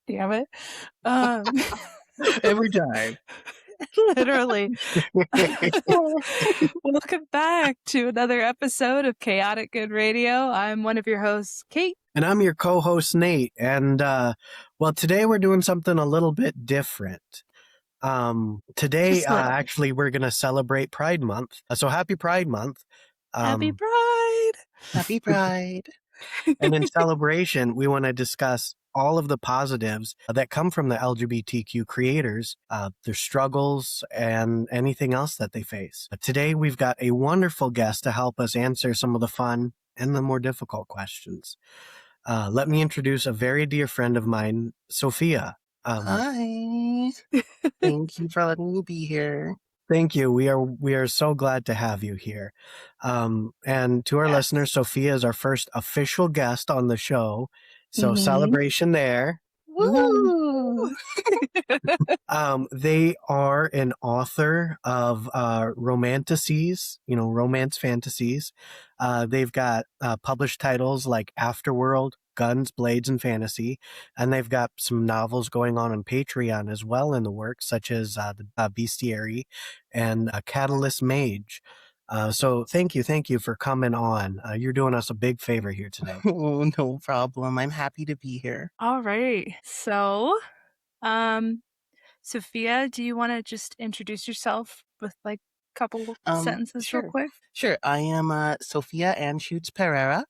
Damn it. Um, Every time. literally. Welcome back to another episode of Chaotic Good Radio. I'm one of your hosts, Kate. And I'm your co-host, Nate. And, well, today we're doing something a little bit different. Today, Just a little bit. actually, we're going to celebrate Pride Month. So happy Pride Month. Happy Pride! Happy Pride. And in celebration, we want to discuss all of the positives that come from the LGBTQ creators, their struggles, and anything else that they face. Today, we've got a wonderful guest to help us answer some of the fun and the more difficult questions. Let me introduce a very dear friend of mine, Sophia. Hi. Thank you for letting me be here. Thank you. We are so glad to have you here. And to our listeners, Sophia is our first official guest on the show. So celebration there. Woo! They are an author of romanticises, romance fantasies. They've got published titles like Afterworld, Guns, Blades, and Fantasy. And they've got some novels going on Patreon as well in the works, such as the Bestiary and Catalyst Mage. So thank you for coming on. You're doing us a big favor here today. Oh, no problem. I'm happy to be here. All right. So, Sophia, do you want to just introduce yourself with like a couple sentences real quick? Sure. I am Sophia Anschutz-Perera.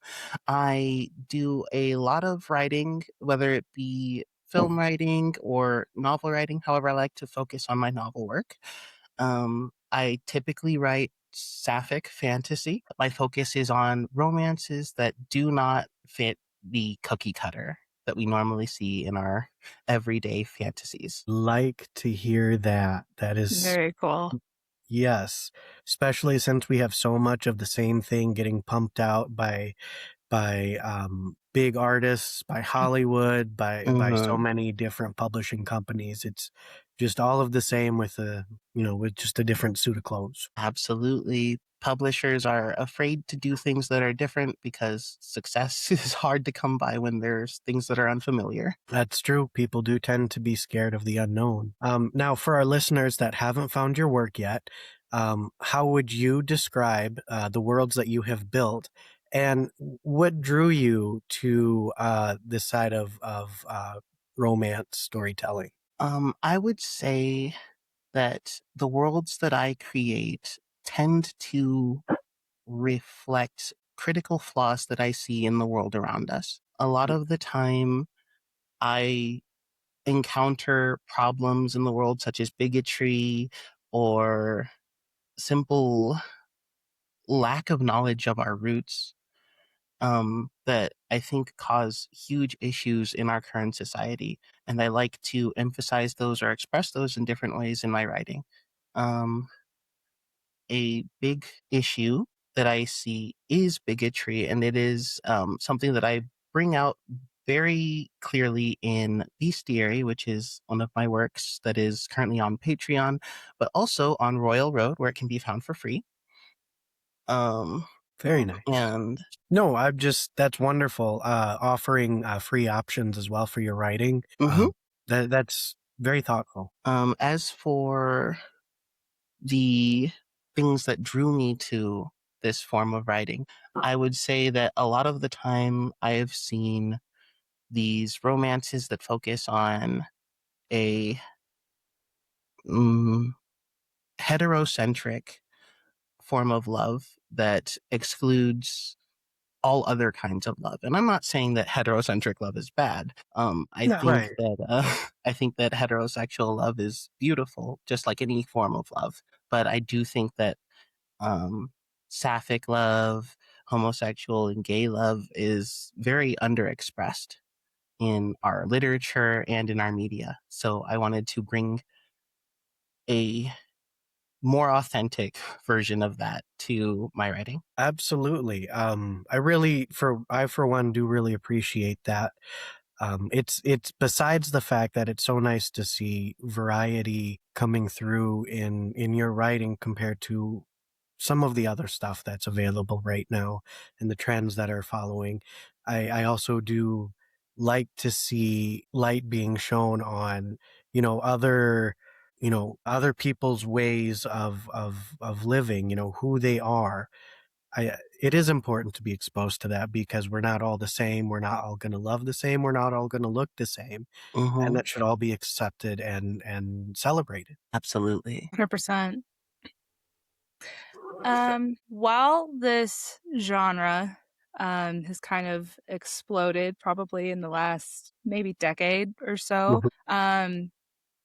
I do a lot of writing, whether it be film writing or novel writing. However, I like to focus on my novel work. I typically write sapphic fantasy. My focus is on romances that do not fit the cookie cutter that we normally see in our everyday fantasies. Like to hear that. That is very cool. Yes, especially since we have so much of the same thing getting pumped out by big artists, by Hollywood, by so many different publishing companies. It's just all of the same with with just a different suit of clothes. Absolutely. Publishers are afraid to do things that are different because success is hard to come by when there's things that are unfamiliar. That's true. People do tend to be scared of the unknown. Now, for our listeners that haven't found your work yet, how would you describe the worlds that you have built, and what drew you to this side of romance storytelling? I would say that the worlds that I create tend to reflect critical flaws that I see in the world around us. A lot of the time, I encounter problems in the world such as bigotry or simple lack of knowledge of our roots that I think cause huge issues in our current society. And I like to emphasize those or express those in different ways in my writing. A big issue that I see is bigotry, and it is something that I bring out very clearly in Bestiary, which is one of my works that is currently on Patreon, but also on Royal Road, where it can be found for free. Very nice. And no, that's wonderful. Offering free options as well for your writing. That's very thoughtful. As for the things that drew me to this form of writing, I would say that a lot of the time I have seen these romances that focus on a heterocentric form of love that excludes all other kinds of love. And I'm not saying that heterocentric love is bad. I think that heterosexual love is beautiful, just like any form of love. But I do think that sapphic love, homosexual and gay love is very underexpressed in our literature and in our media. So I wanted to bring a more authentic version of that to my writing. Absolutely. I for one do really appreciate that. It's besides the fact that it's so nice to see variety coming through in your writing compared to some of the other stuff that's available right now and the trends that are following. I also do like to see light being shown on, other people's ways of living, who they are. It is important to be exposed to that because we're not all the same. We're not all going to love the same. We're not all going to look the same, and Mm-hmm. that should all be accepted and celebrated. Absolutely. 100%. While this genre has kind of exploded probably in the last maybe decade or so, Mhm.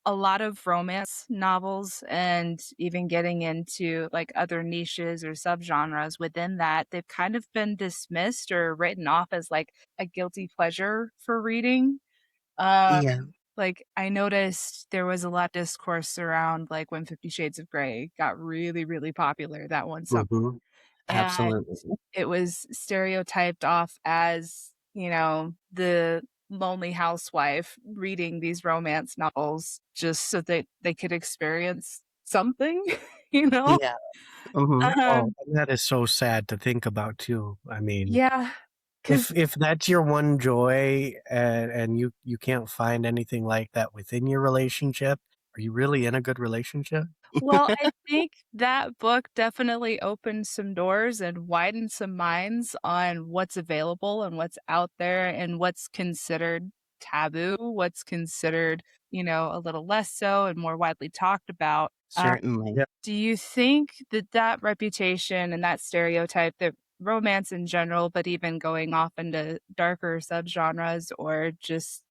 a lot of romance novels and even getting into like other niches or subgenres within that, they've kind of been dismissed or written off as like a guilty pleasure for reading. Um, Yeah. like I noticed there was a lot of discourse around like when 50 Shades of Grey got really, really popular that one summer. Mhm. And Absolutely. it was stereotyped off as, the lonely housewife reading these romance novels just so that they could experience something, you know? Yeah. Mm-hmm. Oh, Um, and that is so sad to think about too. I mean, yeah, because if that's your one joy and you can't find anything like that within your relationship, are you really in a good relationship? well, I think that book definitely opened some doors and widened some minds on what's available and what's out there and what's considered taboo, what's considered, a little less so and more widely talked about. Certainly. Yeah. Do you think that that reputation and that stereotype that romance in general, but even going off into darker subgenres or just,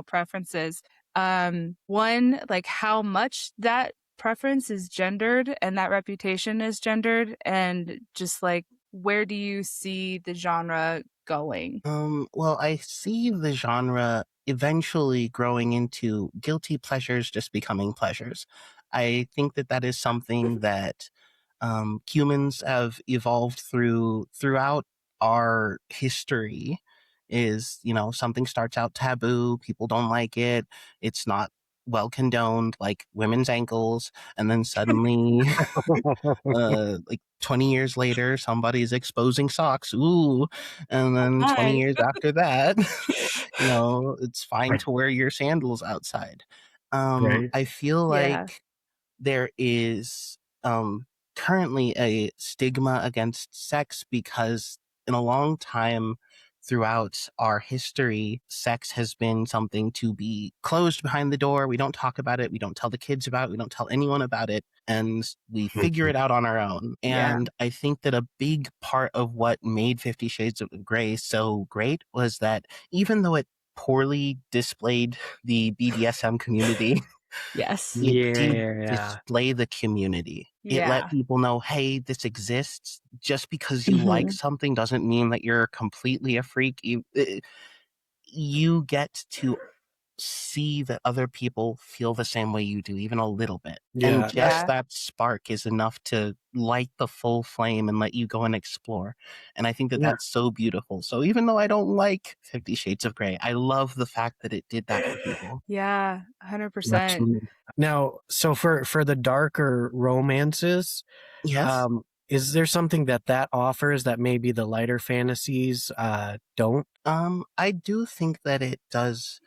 preferences, one, like how much that preference is gendered and that reputation is gendered, and just like where do you see the genre going? Well, I see the genre eventually growing into guilty pleasures just becoming pleasures. I think that that is something that humans have evolved throughout our history. Is, something starts out taboo, people don't like it, it's not well condoned, like women's ankles, and then suddenly like 20 years later somebody's exposing socks, ooh, and then 20 Hi. years after that it's fine to wear your sandals outside. Right. I feel Yeah. like there is currently a stigma against sex because in a long time throughout our history, sex has been something to be closed behind the door. We don't talk about it. We don't tell the kids about it. We don't tell anyone about it. And we figure Mhm. it out on our own. Yeah. And I think that a big part of what made 50 Shades of Grey so great was that even though it poorly displayed the BDSM community, Yes. it did Yeah. display the community. It let Yeah. people know, hey, this exists. Just because you like Mhm. something doesn't mean that you're completely a freak. You get to see that other people feel the same way you do, even a little bit. And Yeah. just Yeah. that spark is enough to light the full flame and let you go and explore. And I think that Yeah. that's so beautiful. So even though I don't like 50 Shades of Grey, I love the fact that it did that for people. Yeah. 100%. Absolutely. Now, so for the darker romances, Yes. is there something that offers that maybe the lighter fantasies don't? I do think that it does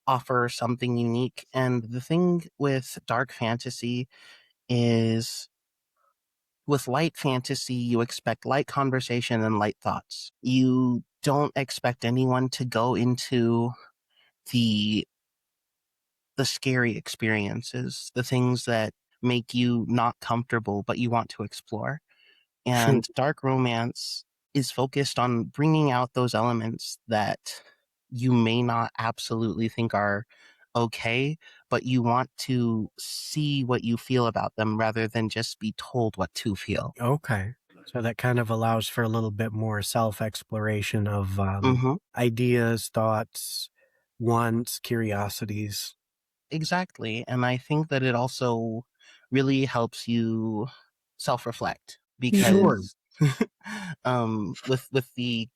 offer something unique. And the thing with dark fantasy is with light fantasy, you expect light conversation and light thoughts. You don't expect anyone to go into the the scary experiences, the things that make you not comfortable, but you want to explore. And dark romance is focused on bringing out those elements that you may not absolutely think are okay, but you want to see what you feel about them rather than just be told what to feel. Okay. So that kind of allows for a little bit more self-exploration of Hmm. ideas, thoughts, wants, curiosities. Exactly. And I think that it also really helps you self reflect Mhm. Sure. because with the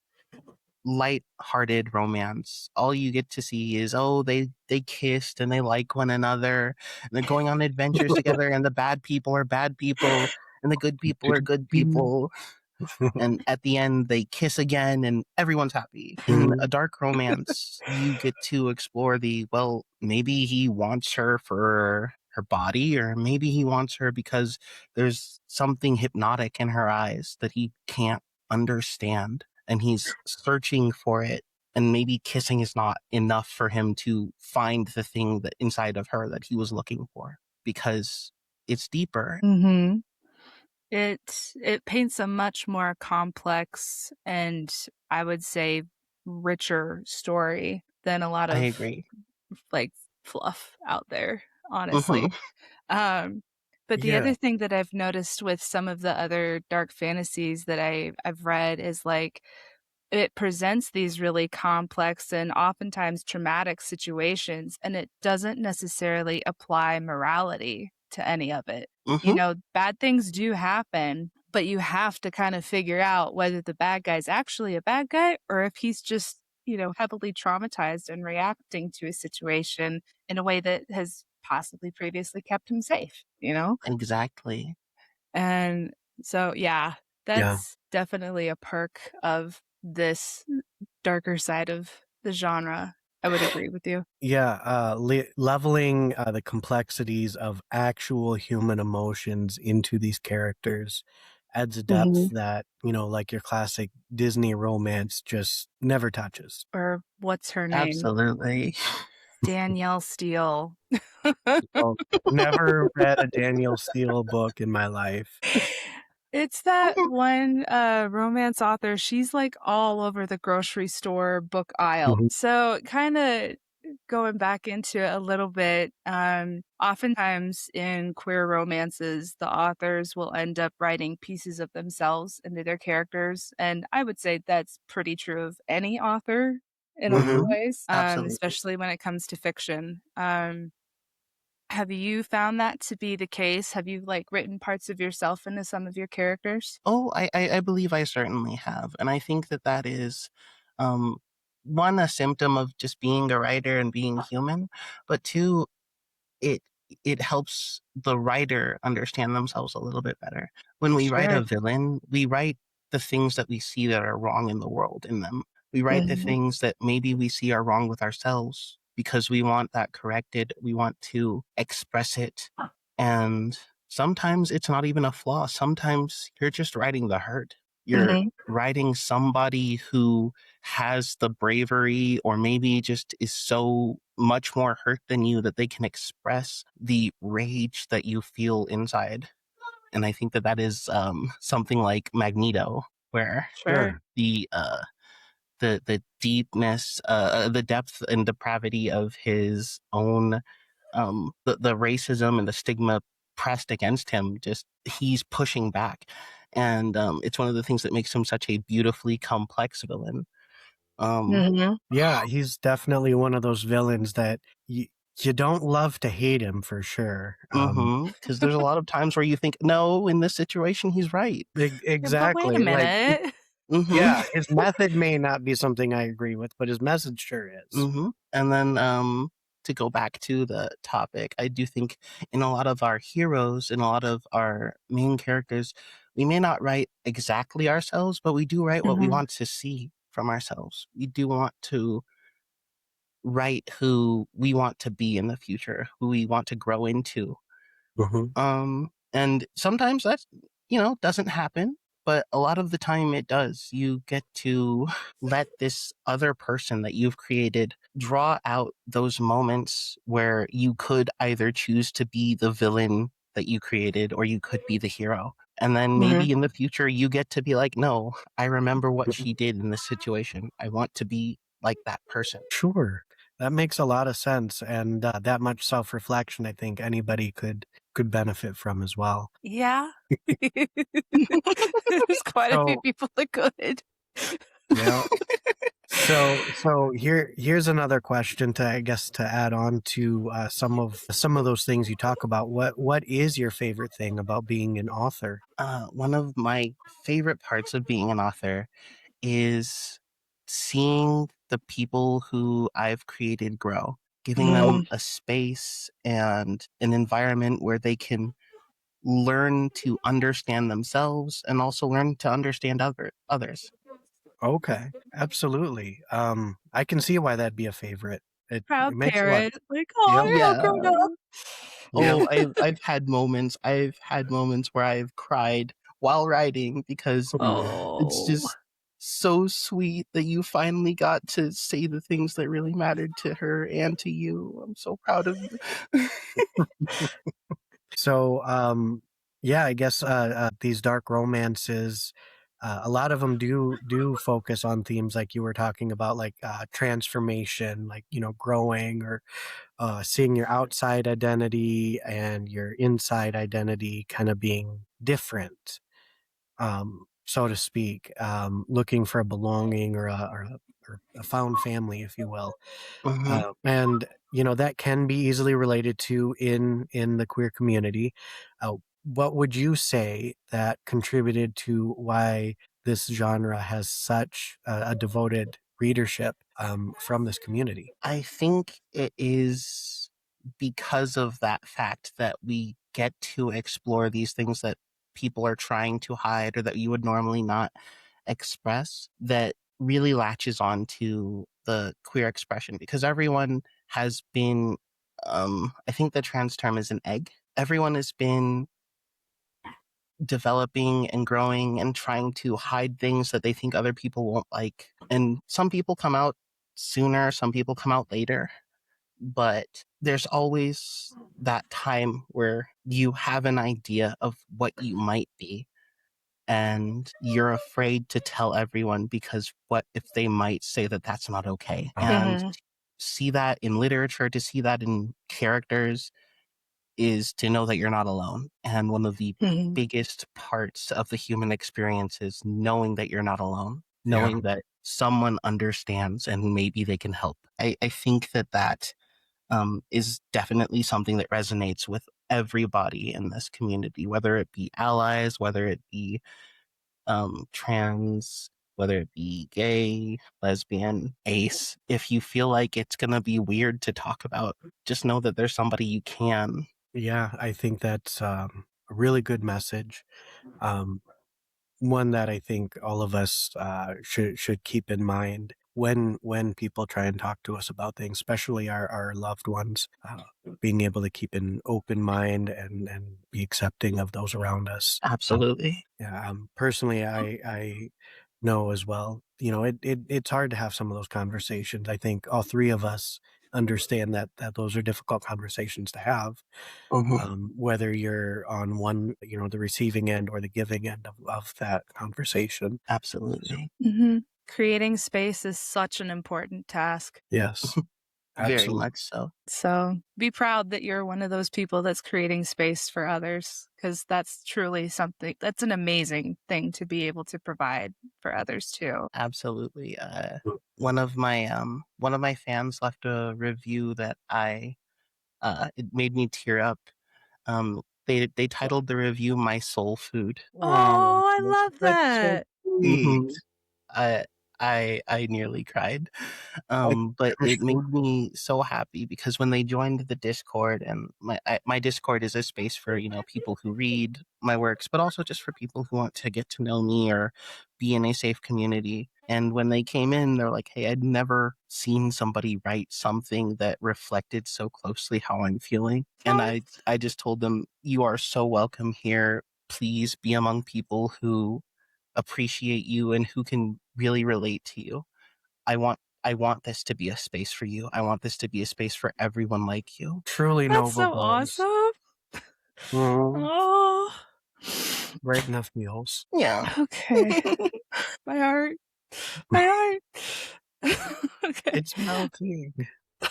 light-hearted romance, all you get to see is, oh, they kissed and they like one another and they're going on adventures together and the bad people are bad people and the good people are good people. And at the end, they kiss again and everyone's happy. In a dark romance, you get to explore well, maybe he wants her for her body, or maybe he wants her because there's something hypnotic in her eyes that he can't understand. And he's searching for it. And maybe kissing is not enough for him to find the thing that inside of her that he was looking for, because it's deeper. Mm-hmm. It paints a much more complex and, I would say, richer story than a lot I of, agree. like, fluff out there, Hmm. honestly. Um, but the Yeah. other thing that I've noticed with some of the other dark fantasies that I've read is, like, it presents these really complex and oftentimes traumatic situations, and it doesn't necessarily apply morality to any of it. You Hmm. know, bad things do happen, but you have to kind of figure out whether the bad guy's actually a bad guy or if he's just, heavily traumatized and reacting to a situation in a way that has possibly previously kept him safe, you know? Exactly. And so, yeah, Yeah. that's definitely a perk of this darker side of the genre. I would agree with you. Yeah, leveling the complexities of actual human emotions into these characters adds a depth Mhm. that, like your classic Disney romance just never touches. Or what's her name? Absolutely. Danielle Steele. So, never read a Daniel Steele book in my life. It's that one, romance author, she's, like, all over the grocery store book aisle. Mhm, So, kinda going back into it a little bit, oftentimes in queer romances, the authors will end up writing pieces of themselves into their characters, and I would say that's pretty true of any author in a lot of mhm. Hmm. ways, Absolutely. especially when it comes to fiction. Have you found that to be the case? Have you, like, written parts of yourself into some of your characters? Oh, I believe I certainly have. And I think that that is, um, one, a symptom of just being a writer and being human, but two, it it helps the writer understand themselves a little bit better. When we write Sure. a villain, we write the things that we see that are wrong in the world in them. We write the Mhm, things that maybe we see are wrong with ourselves because we want that corrected. We want to express it. And sometimes it's not even a flaw. Sometimes you're just writing the hurt. You're mhm, writing somebody who has the bravery, or maybe just is so much more hurt than you that they can express the rage that you feel inside. And I think that that is, something like Magneto, where sure. Sure. the deepness, the depth and depravity of his own, the racism and the stigma pressed against him, just he's pushing back. And it's one of the things that makes him such a beautifully complex villain. Um, Mhm. Yeah, he's definitely one of those villains that you don't love to hate him for sure. because there's a lot of times where you think, no, in this situation, he's right. Yeah, but wait a Exactly. Like, minute. Hmm. yeah, his method may not be something I agree with, but his message sure is. And then, to go back to the topic, I do think in a lot of our heroes, in a lot of our main characters, we may not write exactly ourselves, but we do write what we Mhm, want to see from ourselves. We do want to write who we want to be in the future, who we want to grow into. Mhm. And sometimes that's, doesn't happen, but a lot of the time it does. You get to let this other person that you've created draw out those moments where you could either choose to be the villain that you created, or you could be the hero. And then mhm. maybe in the future you get to be like, no, I remember what she did in this situation. I want to be like that person. Sure. That makes a lot of sense, and that much self-reflection, I think anybody could benefit from as well. Yeah. There's quite a few So, people that could. yeah. So here's another question to, I guess, to add on to some of those things you talk about. What is your favorite thing about being an author? One of my favorite parts of being an author is seeing the people who I've created grow, giving them Mm, a space and an environment where they can learn to understand themselves and also learn to understand others. Okay, absolutely. I can see why that'd be a favorite. It Proud makes a lot. parent, like, "Oh, Yep. you're all Yeah. grown up." Yep. Oh, I've had moments. I've had moments where I've cried while writing because it's Oh. just so sweet that you finally got to say the things that really mattered to her and to you. I'm so proud of you. So, yeah, I guess these dark romances, a lot of them do focus on themes like you were talking about, like transformation, like growing or seeing your outside identity and your inside identity kind of being different, so to speak, looking for a belonging or a found family, if you will. Hmm. And that can be easily related to in the queer community. What would you say that contributed to why this genre has such a devoted readership from this community? I think it is because of that fact that we get to explore these things that people are trying to hide or that you would normally not express that really latches on to the queer expression because everyone has been I think the trans term is an egg. Everyone has been developing and growing and trying to hide things that they think other people won't like. And some people come out sooner, some people come out later, but there's always that time where you have an idea of what you might be and you're afraid to tell everyone because what if they might say that that's not okay. And Mhm. to see that in literature, to see that in characters is to know that you're not alone. And one of the Mhm. biggest parts of the human experience is knowing that you're not alone, Yeah, knowing that someone understands and maybe they can help. I think that is definitely something that resonates with everybody in this community, whether it be allies, whether it be trans, whether it be gay, lesbian, ace. If you feel like it's going to be weird to talk about, just know that there's somebody you can. yeah, I think that's a really good message. Um, One that I think all of us should keep in mind when people try and talk to us about things, especially our loved ones. Being able to keep an open mind and be accepting of those around us. Absolutely. Yeah, personally, I know as well. It's hard to have some of those conversations. I think all three of us understand that those are difficult conversations to have, Hmm. whether you're on one, the receiving end or the giving end of that conversation. Absolutely. Mhm. Creating space is such an important task. Yes, Very absolutely. much so. So be proud that you're one of those people that's creating space for others because that's truly something that's an amazing thing to be able to provide for others too. Absolutely. One of my fans left a review that I it made me tear up. They titled the review "My Soul Food." Oh, Oh, I love that's so that. sweet. Hmm. I I nearly cried. But I'm it sure. made me so happy because when they joined the Discord, and my Discord is a space for people who read my works, but also just for people who want to get to know me or be in a safe community. And when they came in, they're like, "Hey, I'd never seen somebody write something that reflected so closely how I'm feeling." And Oh, I just told them, "You are so welcome here. Please be among people who appreciate you and who can really relate to you. I want this to be a space for you. I want this to be a space for everyone like you." Truly that's noble so goals. awesome. Mhm. Oh. Right enough meals. Yeah. Okay. My heart. My heart. Okay. It's melting.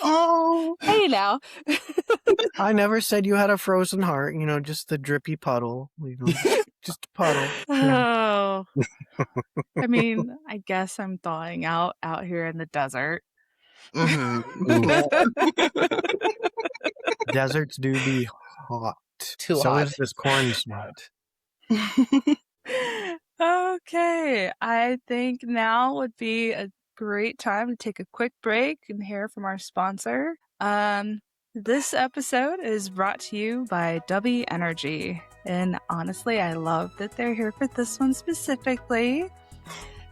Oh. Hey now. I never said you had a frozen heart, just the drippy puddle, just a puddle. Yeah. Oh. I mean, I guess I'm thawing out here in the desert. Hmm. Ooh, Yeah. deserts do be hot. Too So is hot. this corn smut. Okay, I think now would be a great time to take a quick break and hear from our sponsor. This episode is brought to you by W Energy. And honestly, I love that they're here for this one specifically.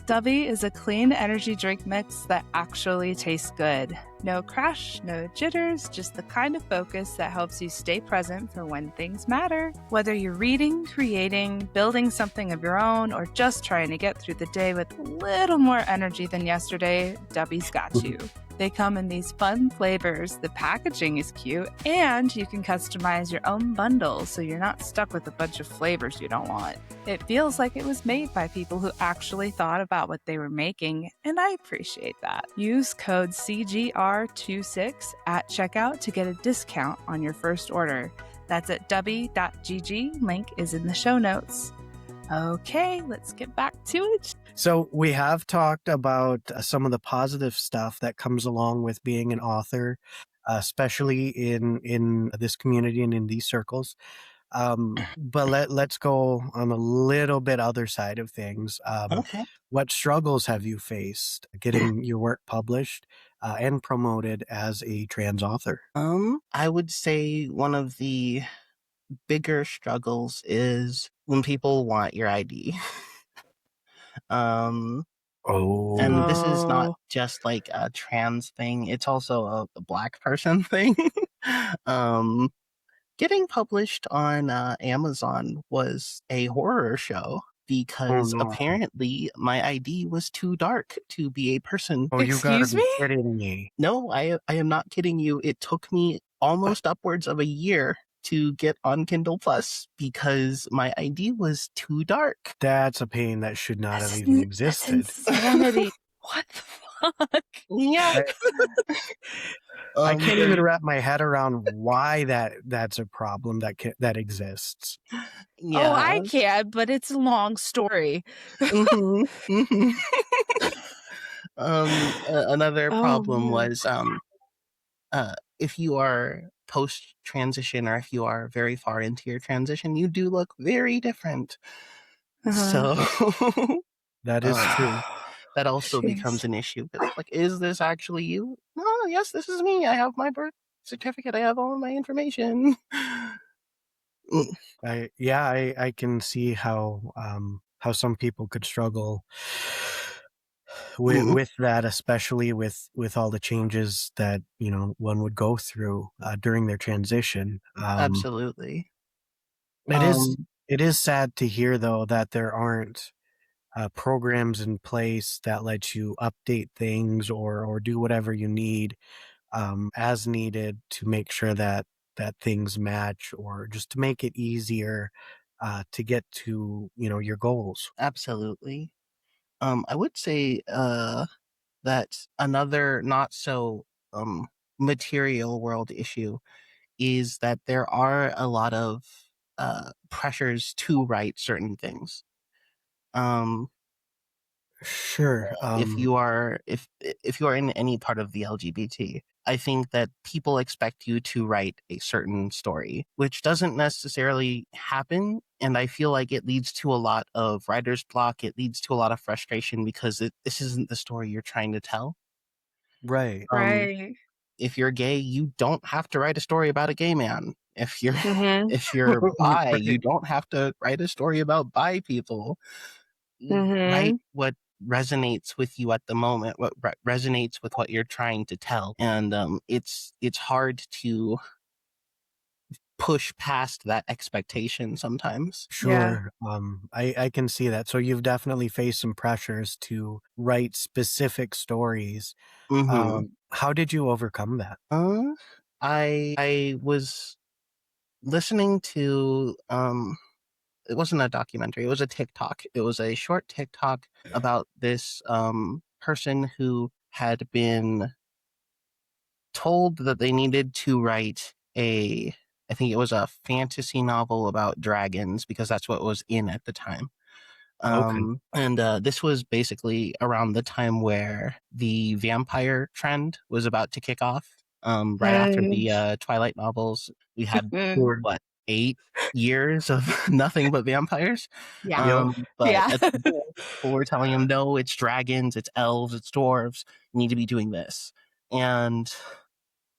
W is a clean energy drink mix that actually tastes good. No crash, no jitters, just the kind of focus that helps you stay present for when things matter. Whether you're reading, creating, building something of your own, or just trying to get through the day with a little more energy than yesterday, W's got you. They come in these fun flavors, the packaging is cute, and you can customize your own bundle so you're not stuck with a bunch of flavors you don't want. It feels like it was made by people who actually thought about what they were making, and I appreciate that. Use code CGR26 at checkout to get a discount on your first order. That's at w.gg. Link is in the show notes. Okay, let's get back to it. So we have talked about some of the positive stuff that comes along with being an author, especially in this community and in these circles. But let's go on a little bit other side of things. Okay. What struggles have you faced getting your work published and promoted as a trans author? I would say one of the bigger struggles is when people want your ID. And this is not Oh. just like a trans thing, it's also a Black person thing. Getting published on Amazon was a horror show because no. apparently my ID was too dark to be a person. Oh, you gotta Excuse be me? kidding me. No, I am not kidding you. It took me almost upwards of a year to get on Kindle Plus because my ID was too dark. That's a pain that should not have even That's existed. insanity. What the fuck? Yeah. I can't even wrap my head around why that's a problem that exists. Yeah. Oh, I can, but it's a long story. Mhm, mhm. Another Oh, problem man. was if you are post transition or if you are very far into your transition, you do look very different. So That is true. that also becomes Jeez. an issue. It's like, is this actually you? No, yes, this is me. I have my birth certificate. I have all my information. Mm, I can see how some people could struggle mm, with that, especially with all the changes that one would go through during their transition. absolutely. It is Um, it is sad to hear though that there aren't programs in place that let you update things or do whatever you need as needed to make sure that things match or just to make it easier to get to your goals. absolutely. I would say that another not so material world issue is that there are a lot of pressures to write certain things. Um, Sure. if you are if you are in any part of the LGBT, I think that people expect you to write a certain story, which doesn't necessarily happen. And I feel like it leads to a lot of writer's block. It leads to a lot of frustration because this isn't the story you're trying to tell. Right. Um, Right. if you're gay, you don't have to write a story about a gay man. If you're Mhm. if you're bi, Right. you don't have to write a story about bi people. Write Mhm. what resonates with you at the moment, what resonates with what you're trying to tell, and it's hard to push past that expectation sometimes. Yeah. Sure. I can see that. So you've definitely faced some pressures to write specific stories. Mm-hmm. How did you overcome that? Uh, I was listening to it wasn't a documentary, it was a TikTok. It was a short TikTok about this person who had been told that they needed to write I think it was a fantasy novel about dragons because that's what was in at the time. Okay. And this was basically around the time where the vampire trend was about to kick off. Right after Mm. the Twilight novels, we had Sure. what 8 years of nothing but vampires. Yeah. Yep. But Yeah. at the beginning, people were telling him, "No, it's dragons, it's elves, it's dwarves. You need to be doing this." And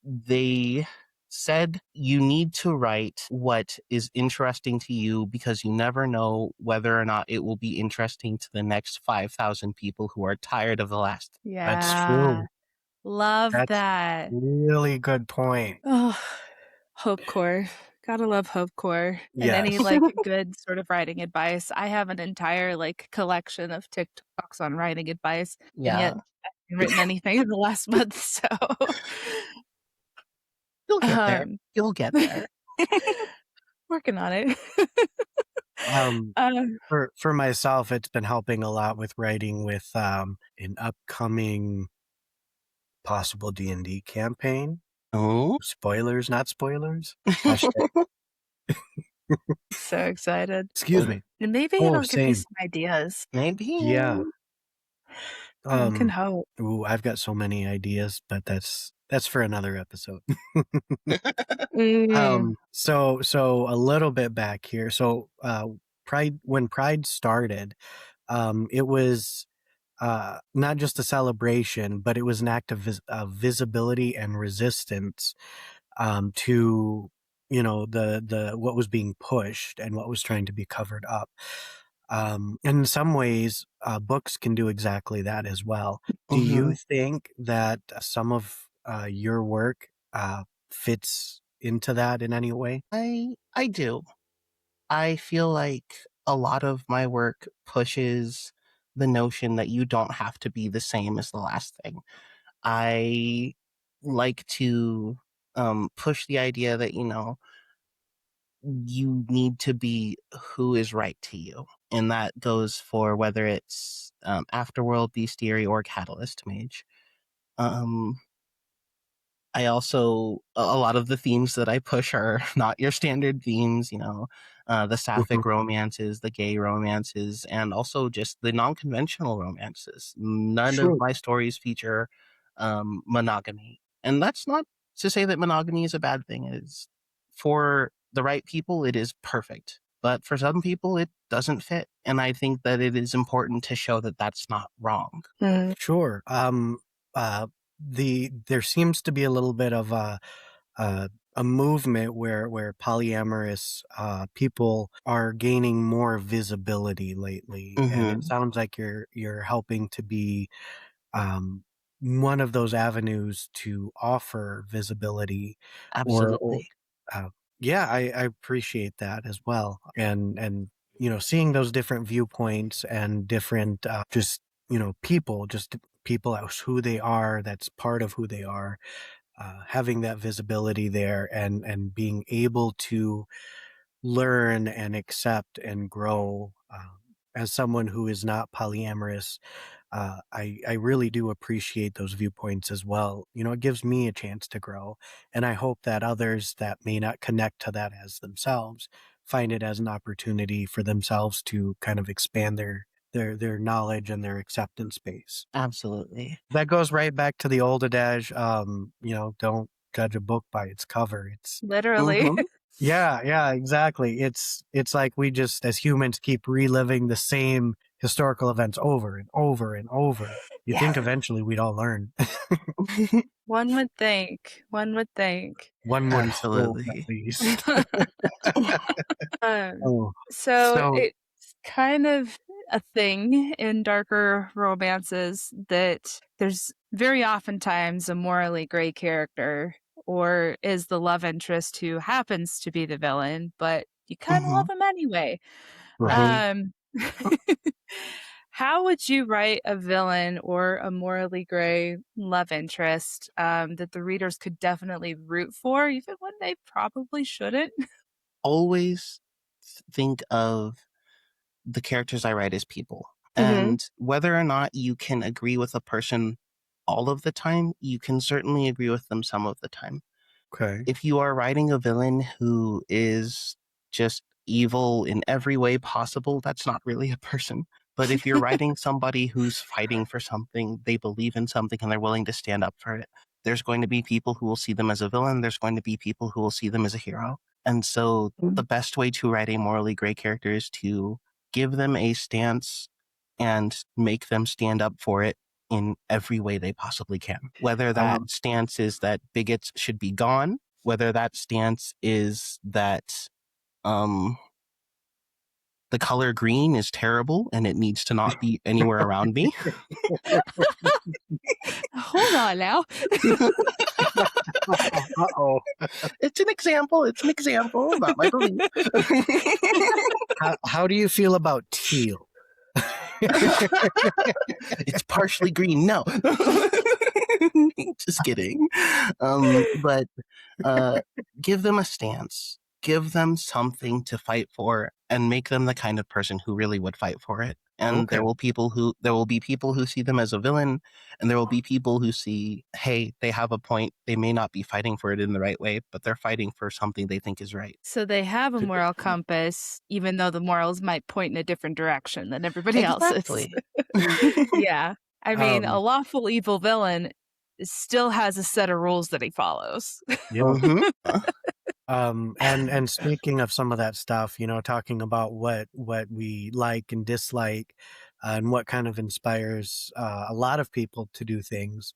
they said you need to write what is interesting to you because you never know whether or not it will be interesting to the next 5,000 people who are tired of the last. That's Yeah. true. Love That's that. really good point. Oh, Hope Core. Gotta love Hope Core and any, Yes. like, good sort of writing advice. I have an entire, like, collection of TikToks on writing advice, and yet Yeah, I haven't written anything in the last month, so, you'll get there. um, You'll get there. working on it. Um, Um, for myself, it's been helping a lot with writing with an upcoming possible D&D campaign. Oh, Spoilers, not spoilers. Hashtag. so excited. Excuse me. And maybe Oh, it'll give me same. some ideas. maybe. Yeah. One can Um. hope. Ooh, I've got so many ideas, but that's for another episode. Mm, So a little bit back here. So, Pride when Pride started, it was not just a celebration, but it was an act of visibility and resistance to the what was being pushed and what was trying to be covered up. And in some ways, books can do exactly that as well. Do you Mhm. think that some of your work fits into that in any way? I do. I feel like a lot of my work pushes the notion that you don't have to be the same as the last thing. I like to push the idea that, you need to be who is right to you. And that goes for whether it's Afterworld, Bestiary, or Catalyst Mage. Um, I also a lot of the themes that I push are not your standard themes, the Mhm. sapphic romances, the gay romances, and also just the non-conventional romances. None of Sure. my stories feature monogamy, and that's not to say that monogamy is a bad thing. It is for the right people, it is perfect, but for some people, it doesn't fit, and I think that it is important to show that that's not wrong. mm, Sure. Uh, there seems to be a little bit of uh, a movement where polyamorous people are gaining more visibility lately, and it Hmm. sounds like you're helping to be um, one of those avenues to offer visibility, or Absolutely. uh, yeah, I appreciate that as well, and seeing those different viewpoints and different just people as who they are, that's part of who they are, having that visibility there and being able to learn and accept and grow as someone who is not polyamorous. I really do appreciate those viewpoints as well. It gives me a chance to grow, and I hope that others that may not connect to that as themselves find it as an opportunity for themselves to kind of expand their knowledge and their acceptance base. Absolutely. That goes right back to the old adage, don't judge a book by its cover. It's literally. Hmm. yeah, yeah, exactly. It's like we just as humans keep reliving the same historical events over and over and over. You Yeah. think eventually we'd all learn. One would think. One would think. One would hope at Absolutely. least. Um, Oh, so so it's kind of a thing in darker romances that there's very oftentimes a morally gray character or is the love interest who happens to be the villain, but you kind of Hmm. love him anyway. right. Um, how would you write a villain or a morally gray love interest that the readers could definitely root for, even when they probably shouldn't? Always think of the characters I write as people. Hmm. And whether or not you can agree with a person all of the time, you can certainly agree with them some of the time. Okay. If you are writing a villain who is just evil in every way possible, that's not really a person. But if you're writing somebody who's fighting for something, they believe in something and they're willing to stand up for it, there's going to be people who will see them as a villain. There's going to be people who will see them as a hero. And so the best way to write a morally gray character is to give them a stance and make them stand up for it in every way they possibly can. Whether that Um, stance is that bigots should be gone, whether that stance is that the color green is terrible and it needs to not be anywhere around me. Hold on now. Uh-oh. It's an example, not my belief. How do you feel about teal? It's partially green. No. Just kidding. But give them a stance. Give them something to fight for and make them the kind of person who really would fight for it. And Okay. there will be people who see them as a villain, and there will be people who see, hey, they have a point. They may not be fighting for it in the right way, but they're fighting for something they think is right. So they have a moral compass, even though the morals might point in a different direction than everybody else's. Exactly. Yeah. I mean, a Um, lawful evil villain still has a set of rules that he follows. yeah. Mhm. And speaking of some of that stuff, talking about what we like and dislike, and what kind of inspires a lot of people to do things.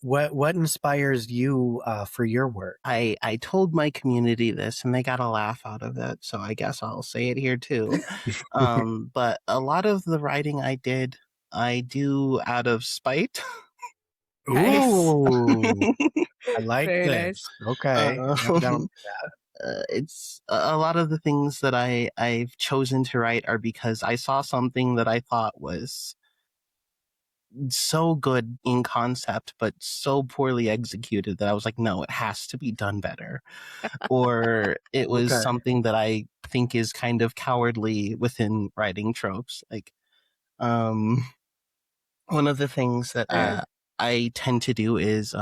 What inspires you for your work? I told my community this and they got a laugh out of it, so I guess I'll say it here too. But a lot of the writing I do out of spite. Nice. Ooh, I like Very nice. this. Okay, I'm down Um, for that. it's a lot of the things that I've chosen to write are because I saw something that I thought was so good in concept, but so poorly executed that I was like, no, it has to be done better. Or it was Okay. something that I think is kind of cowardly within writing tropes. Like, um, one of the things that Fair. I tend to do is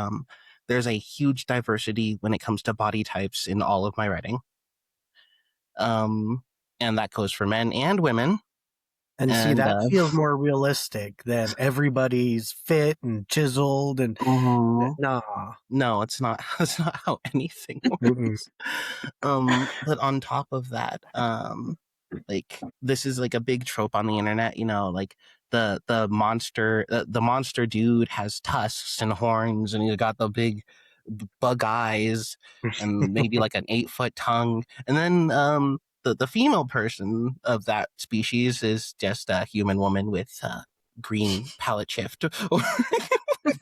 there's a huge diversity when it comes to body types in all of my writing. And that goes for men and women. And see, And that feels more realistic than everybody's fit and chiseled and mhm. nah. No, it's not. That's not how anything Mm-mm. works. But on top of that, like this is like a big trope on the internet. Like the monster dude has tusks and horns, and he's got the big bug eyes, and maybe like an 8-foot tongue, and then the female person of that species is just a human woman with green palette shift.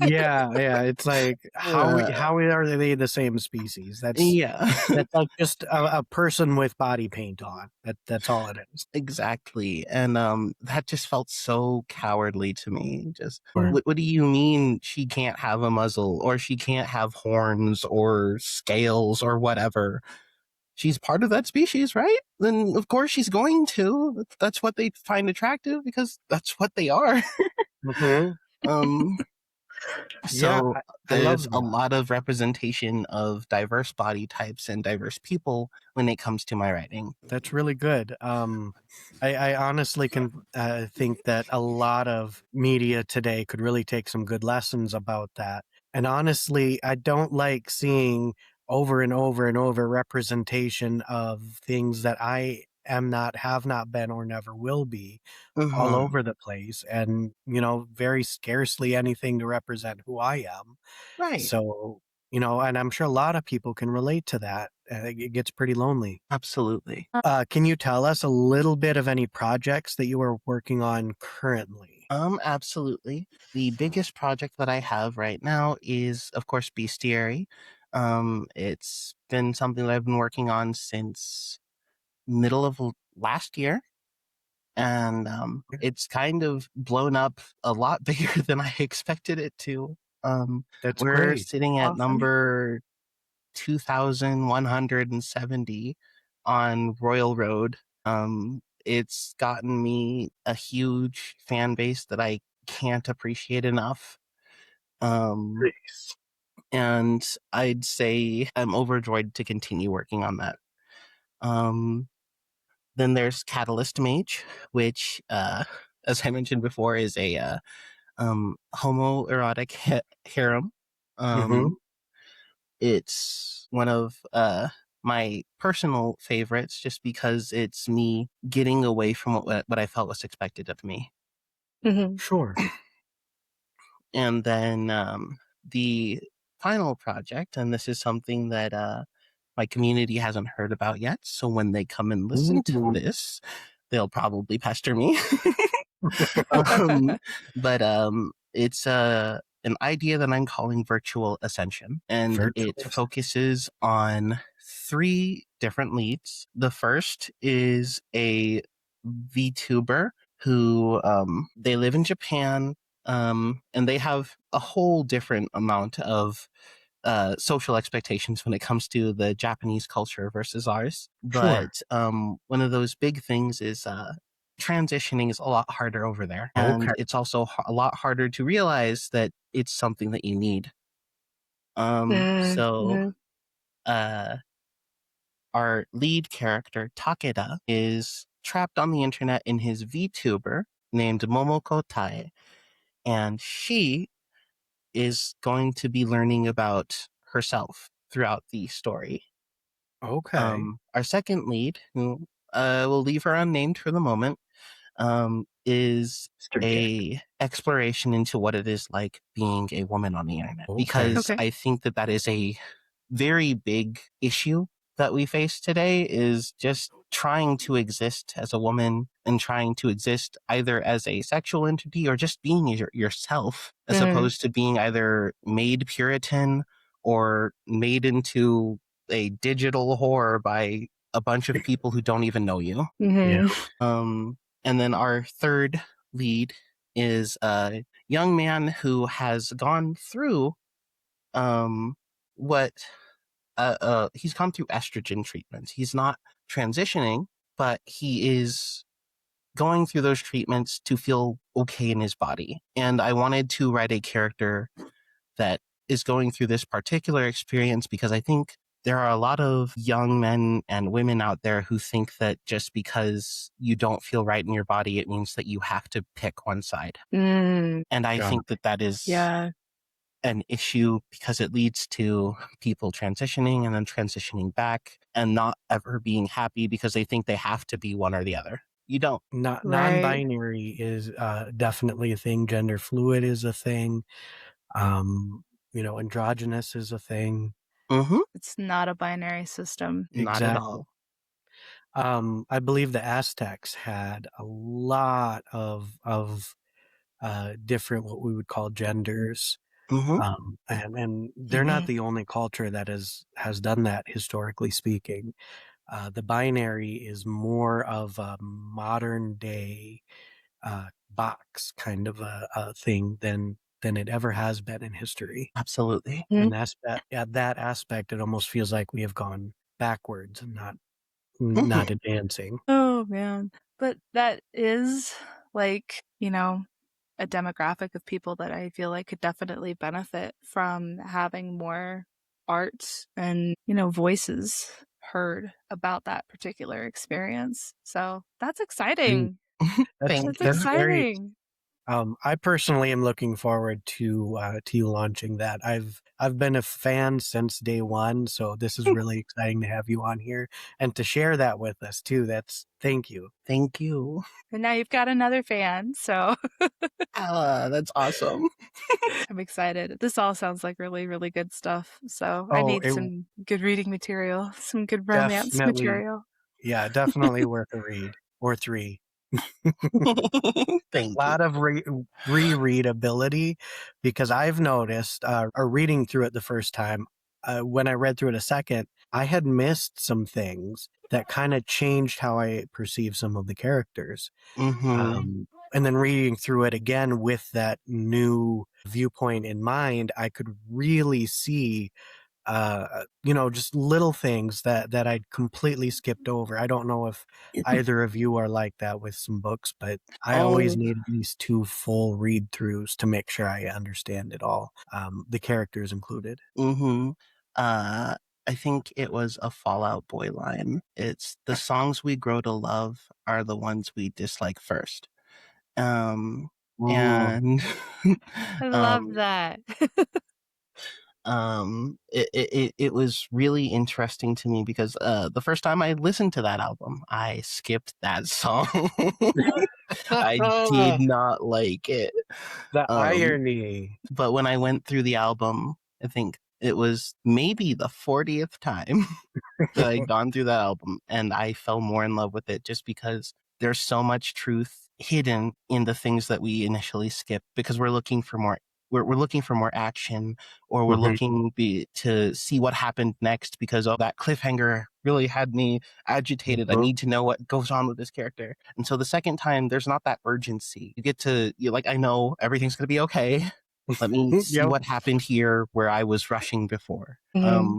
Yeah, it's like uh, how are they the same species? yeah. That's like just a person with body paint on. That's all it is. Exactly. And that just felt so cowardly to me. Just Or what do you mean she can't have a muzzle or she can't have horns or scales or whatever? She's part of that species, right? Then of course she's going to. That's what they find attractive because that's what they are. Mhm. um Yeah, so I love there's a that. lot of representation of diverse body types and diverse people when it comes to my writing. That's really good. I honestly can think that a lot of media today could really take some good lessons about that. And honestly, I don't like seeing over and over and over representation of things that I am not, have not been, or never will be all Mhm. over the place. And, very scarcely anything to represent who I am. Right. So, and I'm sure a lot of people can relate to that. It gets pretty lonely. Absolutely. Can you tell us a little bit of any projects that you are working on currently? Absolutely. The biggest project that I have right now is, of course, Bestiary. It's been something that I've been working on since middle of last year, and it's kind of blown up a lot bigger than I expected it to. That's We're great. sitting at Awesome. number 2,170 on Royal Road. It's gotten me a huge fan base that I can't appreciate enough. Um, Nice. and I'd say I'm overjoyed to continue working on that. Um, then there's Catalyst Mage, which, as I mentioned before, is a homoerotic harem. Mhm. Um, It's one of my personal favorites just because it's me getting away from what I felt was expected of me. Mhm. Sure. And then the final project, and this is something that my community hasn't heard about yet. So when they come and listen to this, they'll probably pester me. um, but it's an idea that I'm calling virtual ascension, and it Virtual. focuses on 3 different leads. The first is a VTuber who they live in Japan, and they have a whole different amount of social expectations when it comes to the Japanese culture versus ours. Sure. But one of those big things is transitioning is a lot harder over there. Okay. And it's also a lot harder to realize that it's something that you need. So Mm-hmm. uh, our lead character, Takeda, is trapped on the internet in his VTuber named Momoko Tae. And she is going to be learning about herself throughout the story. Okay. Our second lead, who we'll leave her unnamed for the moment, is a exploration into what it is like being a woman on the internet. Okay. Because Okay. I think that that is a very big issue that we face today, is just trying to exist as a woman and trying to exist either as a sexual entity or just being yourself, as Mm-hmm. opposed to being either made Puritan or made into a digital whore by a bunch of people who don't even know you. Yeah. Mm-hmm. And then our third lead is a young man who has gone through what he's gone through estrogen treatments. He's not transitioning, but he is going through those treatments to feel okay in his body. And I wanted to write a character that is going through this particular experience because I think there are a lot of young men and women out there who think that just because you don't feel right in your body, it means that you have to pick one side. Mm. And I Got think that that is Yeah. an issue because it leads to people transitioning and then transitioning back and not ever being happy because they think they have to be one or the other. You don't. Not Right. non-binary is definitely a thing. Gender fluid is a thing. Androgynous is a thing. Mm-hmm. It's not a binary system. Not at Exactly. all. I believe the Aztecs had a lot of different what we would call genders. Mm-hmm. And they're not the only culture that has done that historically speaking. The binary is more of a modern day box kind of a thing than it ever has been in history. Absolutely. And at that aspect, it almost feels like we have gone backwards and Mm-hmm. not advancing. Oh man. But that is like, a demographic of people that I feel like could definitely benefit from having more art and, voices heard about that particular experience. So that's Dude, exciting. Thank That's that's you. very. exciting. I personally am looking forward to you launching that. I've been a fan since day one, so this is really exciting to have you on here and to share that with us too. Thank you. Thank you. And now you've got another fan. So That's awesome. I'm excited. This all sounds like really, really good stuff. So I Oh, need it some good reading material, some good romance definitely, material. yeah, definitely worth a read or 3. Thank you. Lot of rereadability because I've noticed, or reading through it the first time, when I read through it a second, I had missed some things that kind of changed how I perceive some of the characters. Mm-hmm. And then reading through it again with that new viewpoint in mind, I could really see just little things that I'd completely skipped over. I don't know if either of you are like that with some books, but I always Oh, need at least 2 full read throughs to make sure I understand it all, the characters included. mm-hmm. I think it was a Fallout Boy line. It's the songs we grow to love are the ones we dislike first. Um, Mm. and I love um, that. it was really interesting to me because the first time I listened to that album, I skipped that song. I did not like it. The Um, irony. but when I went through the album, I think It was maybe the 40th time that I'd gone through that album, and I fell more in love with it just because there's so much truth hidden in the things that we initially skip because we're looking for more. We're looking for more action, or we're Mhm. looking to see what happened next because that cliffhanger really had me agitated. I Mhm. need to know what goes on with this character. And so the second time, there's not that urgency. You get to, you like, I know everything's going to be okay. Let me see Yep. what happened here where I was rushing before. Mhm.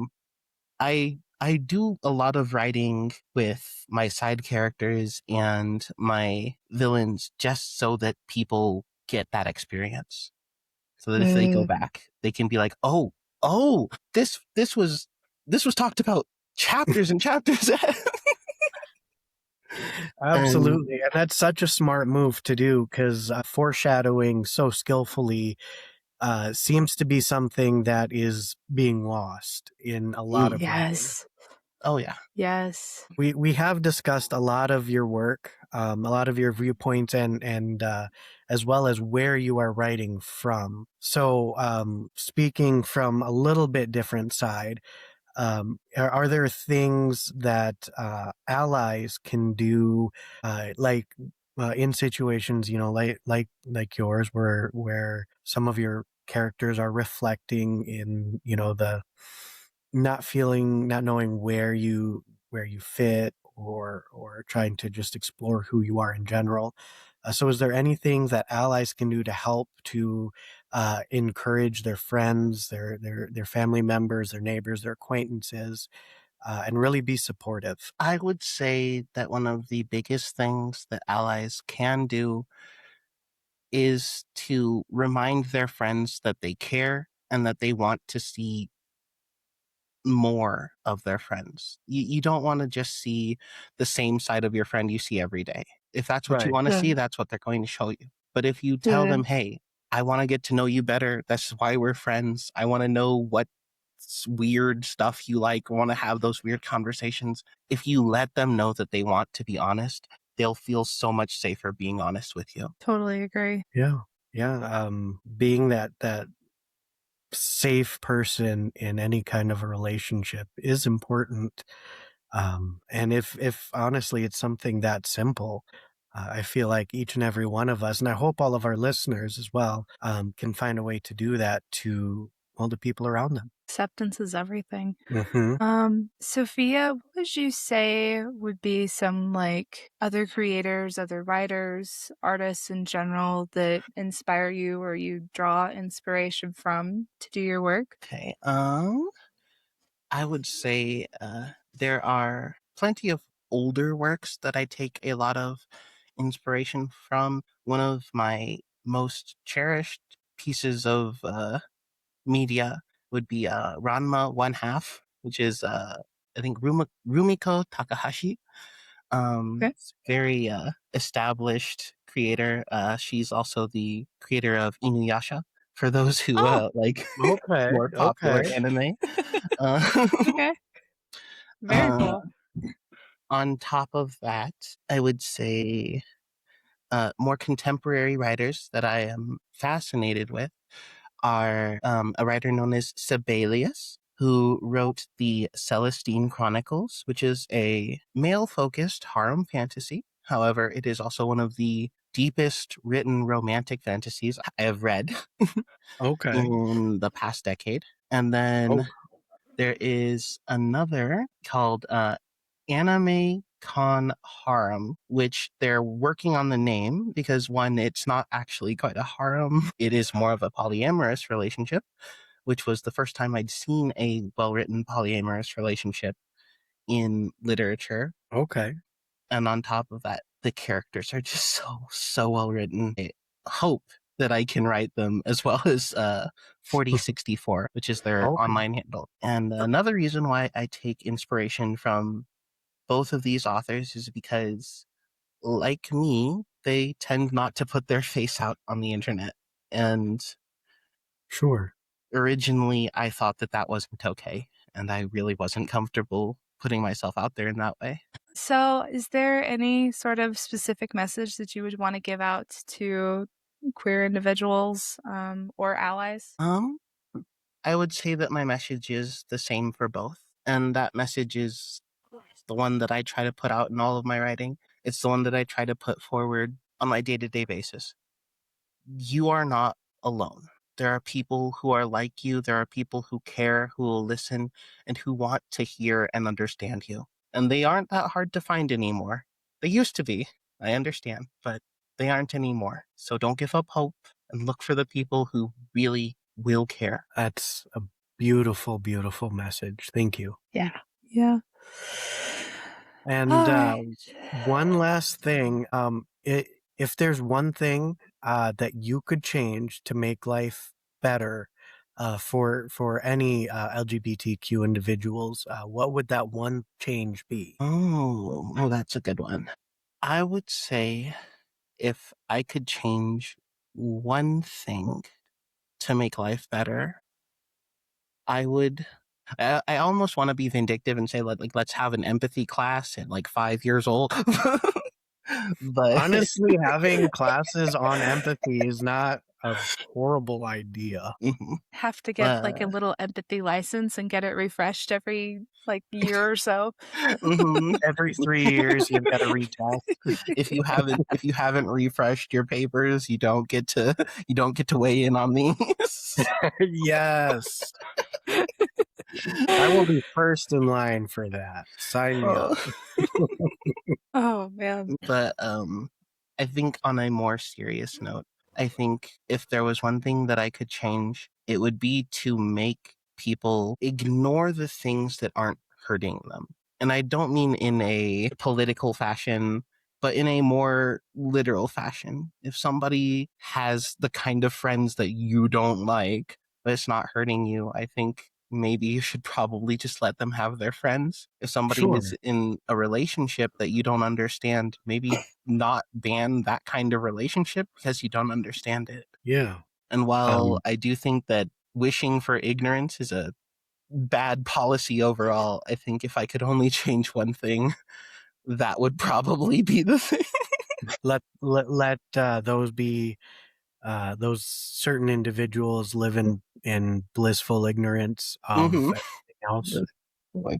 I do a lot of writing with my side characters and my villains just so that people get that experience. So that if they go Mm. back, they can be like, oh, this was talked about chapters and chapters. And Absolutely. And that's such a smart move to do because foreshadowing so skillfully seems to be something that is being lost in a lot of writing. Yes. oh yeah, Yes. We have discussed a lot of your work, a lot of your viewpoints, and as well as where you are writing from. So, speaking from a little bit different side, are there things that allies can do, like in situations, like yours, where some of your characters are reflecting in, the not knowing where you fit, or trying to just explore who you are in general. So is there anything that allies can do to help to encourage their friends, their family members, their neighbors, their acquaintances, and really be supportive? I would say that one of the biggest things that allies can do is to remind their friends that they care and that they want to see more of their friends. You don't want to just see the same side of your friend you see every day. If that's what you Right. want to Yeah. see, that's what they're going to show you. But if you tell Yeah. them, hey, I want to get to know you better. That's why we're friends. I want to know what weird stuff you like. I want to have those weird conversations. If you let them know that they want to be honest, they'll feel so much safer being honest with you. Totally agree. Yeah. Yeah. Being that safe person in any kind of a relationship is important. And if honestly it's something that simple, I feel like each and every one of us, and I hope all of our listeners as well, can find a way to do that to all the people around them. Acceptance is everything. Hmm. Sophia, what would you say would be some like other creators, other writers, artists in general that inspire you or you draw inspiration from to do your work? Okay. I would say there are plenty of older works that I take a lot of inspiration from. One of my most cherished pieces of media would be Ranma One Half, which is I think Rumiko Takahashi. Okay. Very established creator. She's also the creator of Inuyasha. For those who Oh, like Okay. more popular Okay. anime. Uh, okay. Very uh, cool. on top of that, I would say more contemporary writers that I am fascinated with are a writer known as Sibelius, who wrote the Celestine Chronicles, which is a male focused harem fantasy. However, it is also one of the deepest written romantic fantasies I have read Okay. in the past decade. And then Oh, there is another called Anime Con Harem, which they're working on the name because one, it's not actually quite a harem. It is more of a polyamorous relationship, which was the first time I'd seen a well written polyamorous relationship in literature. okay. And on top of that, the characters are just so well written. I hope that I can write them as well as 4064, which is their Okay. online handle. And another reason why I take inspiration from both of these authors is because, like me, they tend not to put their face out on the internet. And Sure. originally, I thought that that wasn't okay. And I really wasn't comfortable putting myself out there in that way. So, is there any sort of specific message that you would want to give out to queer individuals or allies? Um, I would say that my message is the same for both. And that message is the one that I try to put out in all of my writing. It's the one that I try to put forward on my day-to-day basis. You are not alone. There are people who are like you. There are people who care, who will listen, and who want to hear and understand you. And they aren't that hard to find anymore. They used to be, I understand, but they aren't anymore. So don't give up hope and look for the people who really will care. That's a beautiful, beautiful message. Thank you. Yeah. Yeah. And All right. one last thing, if there's one thing that you could change to make life better for any LGBTQ individuals, what would that one change be? Oh, that's a good one. I would say if I could change one thing to make life better, I would. I almost want to be vindictive and say like let's have an empathy class at like 5 years old. But Honestly, having classes on empathy is not a horrible idea. Have to get like a little empathy license and get it refreshed every like year or so. Every 3 years, you've got to retest. If you haven't refreshed your papers, you don't get to weigh in on these. Yes. I will be first in line for that. Sign me up. Oh man. But I think on a more serious note, I think if there was one thing that I could change, it would be to make people ignore the things that aren't hurting them. And I don't mean in a political fashion, but in a more literal fashion. If somebody has the kind of friends that you don't like, but it's not hurting you, I think maybe you should probably just let them have their friends. If somebody Sure. is in a relationship that you don't understand, maybe not ban that kind of relationship because you don't understand it. Yeah. And while I do think that wishing for ignorance is a bad policy overall, I think if I could only change one thing, that would probably be the thing. Let those be those certain individuals live in blissful ignorance of everything else. Like,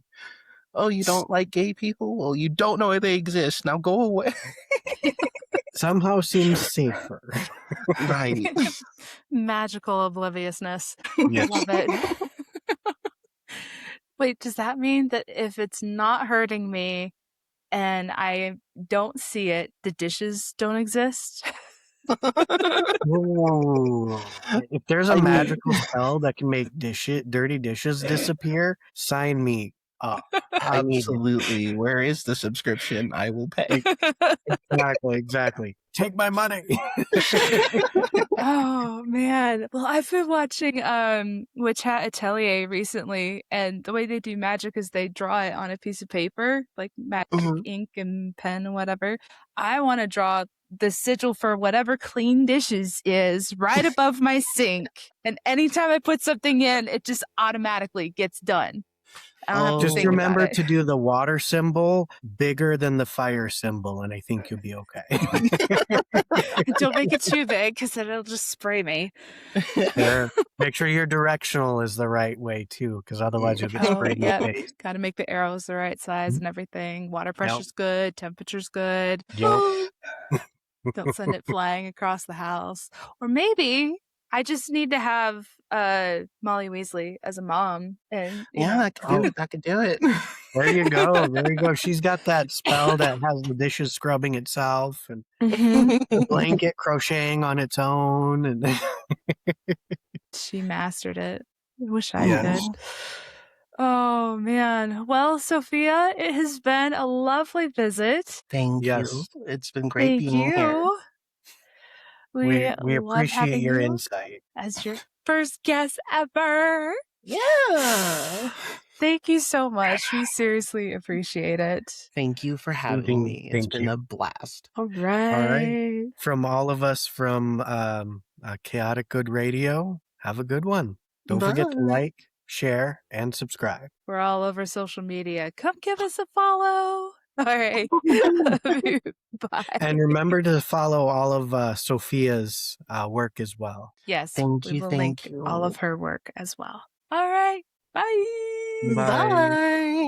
oh, you don't like gay people? Well, you don't know they exist. Now go away. Somehow seems safer. Right. Magical obliviousness. Yes. Love it. Wait, does that mean that if it's not hurting me and I don't see it, the dishes don't exist? Ooh. If there's a magical spell that can make dirty dishes disappear, sign me up. I need it. Absolutely. Where is the subscription? I will pay. Exactly. Take my money. Oh man. Well, I've been watching Witch Hat Atelier recently, and the way they do magic is they draw it on a piece of paper, like magic ink and pen and whatever. I want to draw the sigil for whatever clean dishes is right above my sink. And anytime I put something in, it just automatically gets done. I don't have to Just think remember about it. to do the water symbol bigger than the fire symbol, and I think you'll be okay. Don't make it too big because then it'll just spray me. There. Make sure your directional is the right way too, because otherwise you'll get sprayed in the face. Got to make the arrows the right size and everything. Water pressure's good, temperature's good. Yep. Don't send it flying across the house. Or maybe I just need to have Molly Weasley as a mom. And that could do it. There you go. There you go. She's got that spell that has the dishes scrubbing itself and the blanket crocheting on its own. And she mastered it. I wish I could. Oh, man. Well, Sophia, it has been a lovely visit. Thank you. It's been great being here. We appreciate your insight. As your first guest ever. Yeah. Thank you so much. We seriously appreciate it. Thank you for having me. It's been a blast. All right. From all of us from Chaotic Good Radio, have a good one. Don't forget to like, share, and subscribe. We're all over social media. Come give us a follow. All right. Bye. And remember to follow all of Sophia's work as well. Yes. Thank we will link all of her work as well. All right. Bye. Bye. Bye.